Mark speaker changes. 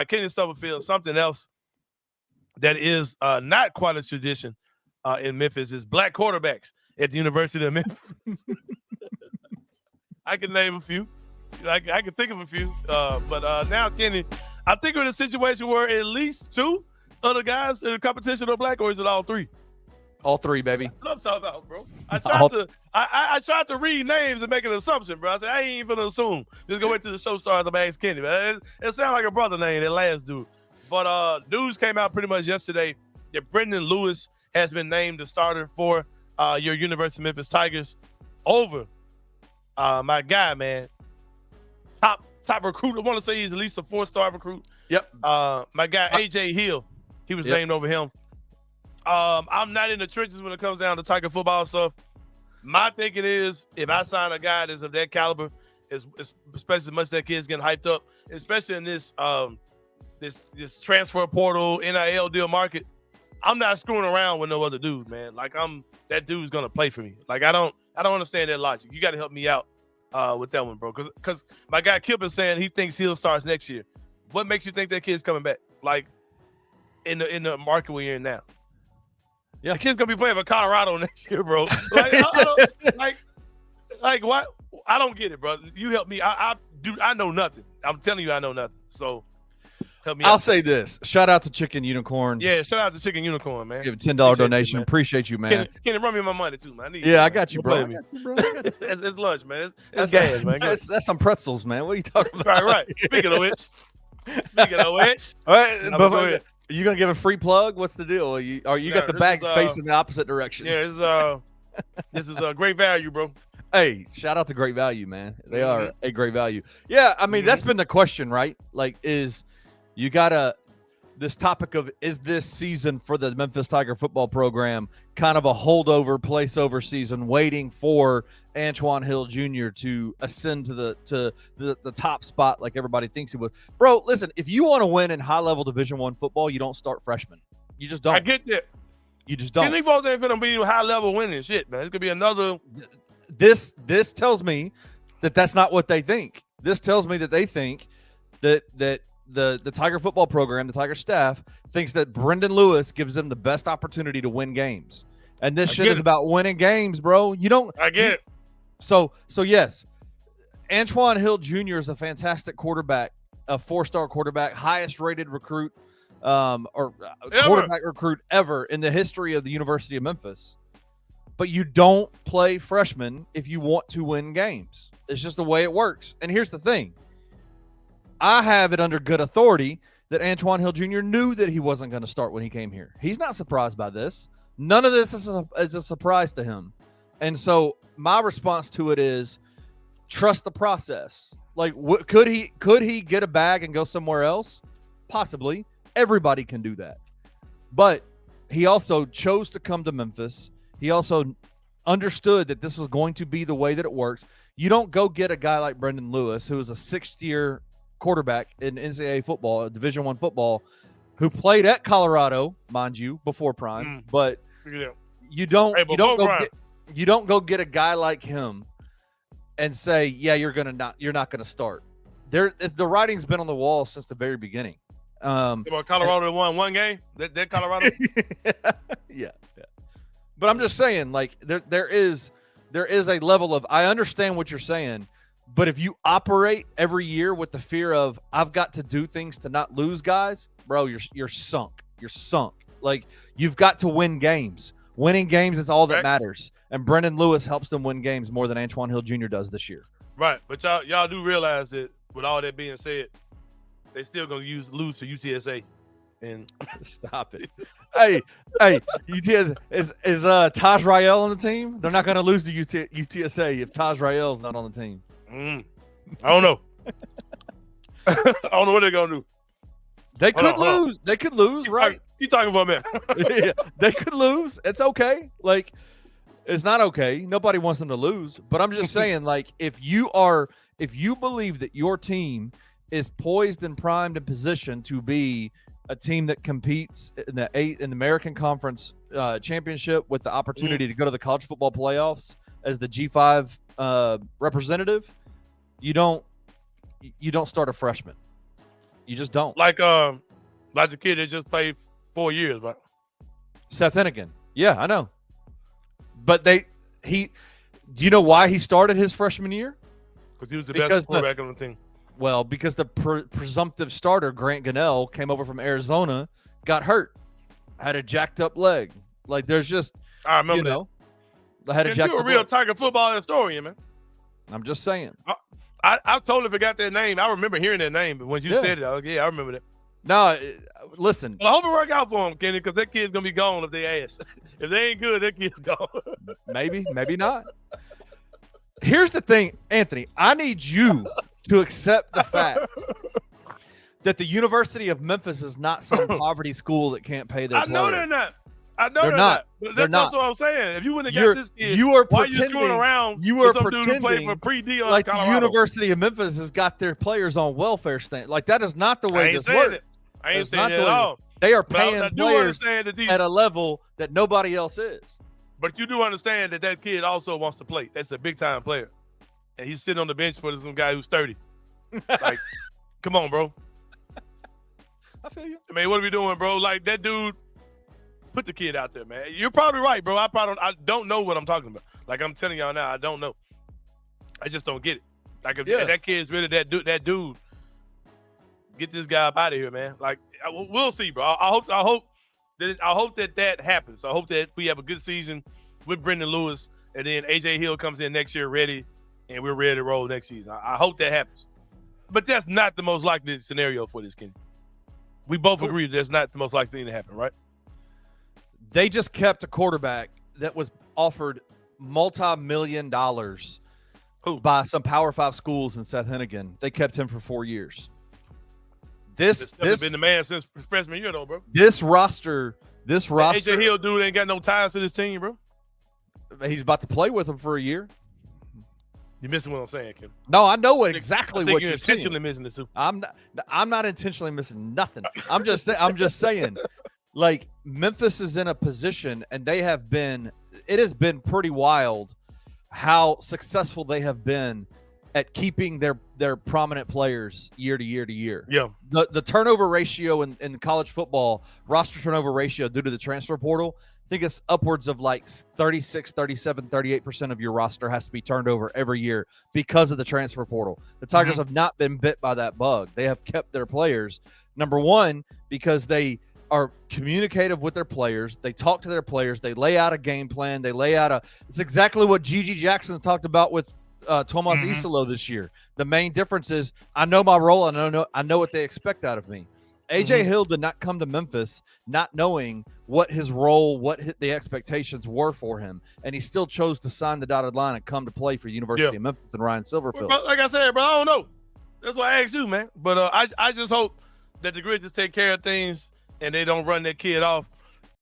Speaker 1: Kenny Stubblefield, something else that is not quite a tradition in Memphis is black quarterbacks at the University of Memphis. I can name a few. I can think of a few. But now, Kenny, I think we're in a situation where at least two other guys in the competition are black, or is it all three?
Speaker 2: All three, baby.
Speaker 1: That's what I'm talking about, bro. I tried to read names and make an assumption, bro. I said, I ain't even gonna assume. Just go wait till the show starts. I'm ask Kenny, man. It sounds like a brother name, that last dude. But news came out pretty much yesterday that Brendon Lewis has been named the starter for your University of Memphis Tigers over my guy, man. Top recruit. I want to say he's at least a 4-star recruit.
Speaker 2: Yep.
Speaker 1: My guy, A.J. Hill, he was named over him. I'm not in the trenches when it comes down to Tiger football stuff. My thinking is, if I sign a guy that's of that caliber, especially as much as that kid's getting hyped up, especially in this this transfer portal NIL deal market, I'm not screwing around with no other dude, man. Like that dude's gonna play for me. Like I don't understand that logic. You got to help me out with that one, bro. Because my guy Kip is saying he thinks Hill starts next year. What makes you think that kid's coming back? Like in the market we're in now. Yeah, the kid's gonna be playing for Colorado next year, bro. Like what? I don't get it, bro. You help me. I know nothing. I'm telling you, I know nothing. So help me.
Speaker 2: I'll say this. Shout out to Chicken Unicorn.
Speaker 1: Yeah, shout out to Chicken Unicorn, man.
Speaker 2: Give a $10 donation. Appreciate you, man.
Speaker 1: Can you run me my money too, man?
Speaker 2: I got you, bro.
Speaker 1: It's lunch, man. It's gas, man.
Speaker 2: That's some pretzels, man. What are you talking about?
Speaker 1: Right. Speaking of which. All right,
Speaker 2: are you gonna give a free plug? What's the deal? You got the bag facing the opposite direction.
Speaker 1: Yeah, this is a great value, bro.
Speaker 2: Hey, shout out to Great Value, man. They are a great value. Yeah, I mean that's been the question, right? Like, this topic of is this season for the Memphis Tiger football program kind of a holdover, placeover season, waiting for Antwaan Hill Jr. to ascend to the top spot like everybody thinks he would. Bro, listen, if you want to win in high-level Division I football, you don't start freshmen. You just don't.
Speaker 1: I get that.
Speaker 2: You just don't.
Speaker 1: These folks ain't going to be high-level winning shit, man. It's going to be another.
Speaker 2: This tells me that that's not what they think. This tells me that they think that the Tiger football program, the Tiger staff, thinks that Brendon Lewis gives them the best opportunity to win games. And this shit is about winning games, bro. You don't.
Speaker 1: I get it.
Speaker 2: So yes, Antwaan Hill Jr. is a fantastic quarterback, a 4-star quarterback, highest rated recruit quarterback recruit ever in the history of the University of Memphis. But you don't play freshmen if you want to win games. It's just the way it works. And here's the thing. I have it under good authority that Antwaan Hill Jr. knew that he wasn't going to start when he came here. He's not surprised by this. None of this is a surprise to him. And so my response to it is trust the process. Like, could he get a bag and go somewhere else? Possibly. Everybody can do that. But he also chose to come to Memphis. He also understood that this was going to be the way that it works. You don't go get a guy like Brendon Lewis, who is a 6th-year quarterback in NCAA football, Division I football, who played at Colorado, mind you, before prime. But you don't go get a guy like him and say, yeah, you're not gonna start. The writing's been on the wall since the very beginning.
Speaker 1: Colorado won one game. That Colorado.
Speaker 2: Yeah. But I'm just saying, like, there is a level of, I understand what you're saying, but if you operate every year with the fear of I've got to do things to not lose guys, bro, you're sunk. You're sunk. Like, you've got to win games. Winning games is all that matters. And Brendon Lewis helps them win games more than Antwaan Hill Jr. does this year.
Speaker 1: Right. But y'all do realize that with all that being said, they still gonna lose to UTSA. And
Speaker 2: stop it. Hey, UTSA is Taj Rael on the team? They're not gonna lose to UTSA if Taj Rael's not on the team.
Speaker 1: I don't know. I don't know what they're gonna do.
Speaker 2: They could lose. They could lose, right?
Speaker 1: You talking about me?
Speaker 2: Yeah, they could lose. It's okay. Like, it's not okay. Nobody wants them to lose. But I'm just saying, like, if you believe that your team is poised and primed and positioned to be a team that competes in the American Conference Championship with the opportunity to go to the college football playoffs as the G5 representative, you don't start a freshman. You just don't.
Speaker 1: Like the kid that just played 4 years, right?
Speaker 2: Seth Hennigan. Yeah, I know. But do you know why he started his freshman year?
Speaker 1: Because he was the best quarterback on the team.
Speaker 2: Well, because the presumptive starter, Grant Gunnell, came over from Arizona, got hurt, had a jacked up leg. Like, there's just,
Speaker 1: I remember
Speaker 2: I had a jacked
Speaker 1: up leg. You're a real Tiger football historian, man.
Speaker 2: I'm just saying.
Speaker 1: I totally forgot that name. I remember hearing that name, but when you said it, I remember that.
Speaker 2: No, listen.
Speaker 1: Well, I hope it work out for him, Kenny, because that kid's going to be gone if they ask. If they ain't good, that kid's gone.
Speaker 2: Maybe not. Here's the thing, Anthony. I need you to accept the fact that the University of Memphis is not some poverty school that can't pay their players.
Speaker 1: I know they're not. I know
Speaker 2: they're not.
Speaker 1: But
Speaker 2: they're
Speaker 1: that's
Speaker 2: not.
Speaker 1: what I'm saying. If you wouldn't have got this kid, why are you screwing around with some dude who played for pre-D
Speaker 2: like
Speaker 1: Colorado?
Speaker 2: The University of Memphis has got their players on welfare stand. Like, that is not the way this works.
Speaker 1: I ain't saying that at all.
Speaker 2: They are paying players
Speaker 1: at
Speaker 2: a level that nobody else is.
Speaker 1: But you do understand that kid also wants to play. That's a big-time player. And he's sitting on the bench for some guy who's 30. Like, come on, bro.
Speaker 2: I feel you.
Speaker 1: I mean, what are we doing, bro? Like, that dude, put the kid out there, man. You're probably right, bro. I don't know what I'm talking about. Like, I'm telling y'all now, I don't know. I just don't get it. Like, if that kid's really that dude, get this guy up out of here, man. Like, we'll see, bro. I hope that happens. I hope that we have a good season with Brendon Lewis, and then AJ Hill comes in next year ready, and we're ready to roll next season. I hope that happens. But that's not the most likely scenario for this kid. We both agree that's not the most likely thing to happen, right?
Speaker 2: They just kept a quarterback that was offered multi-million dollars by some Power 5 schools in Seth Hennigan. They kept him for 4 years. This
Speaker 1: been the man since freshman year, though, bro.
Speaker 2: This roster.
Speaker 1: AJ Hill dude ain't got no ties to this team, bro.
Speaker 2: He's about to play with him for a year.
Speaker 1: You're missing what I'm saying, Kim.
Speaker 2: No, I know exactly what you're
Speaker 1: intentionally missing it too.
Speaker 2: I'm not intentionally missing nothing. I'm just saying, like, Memphis is in a position, and it has been pretty wild how successful they have been at keeping their prominent players year to year to year.
Speaker 1: Yeah.
Speaker 2: The turnover ratio in college football, roster turnover ratio due to the transfer portal, I think it's upwards of like 36, 37, 38% of your roster has to be turned over every year because of the transfer portal. The Tigers have not been bit by that bug. They have kept their players. Number one, because they are communicative with their players. They talk to their players. They lay out a game plan. They lay out it's exactly what Gigi Jackson talked about with Tomas Isolo this year. The main difference is I know my role and I know what they expect out of me. AJ Hill did not come to Memphis not knowing what his role, the expectations were for him, and he still chose to sign the dotted line and come to play for University of Memphis and Ryan Silverfield.
Speaker 1: Well, like I said, bro, I don't know. That's why I asked you, man. But I just hope that the Grizzlies take care of things and they don't run that kid off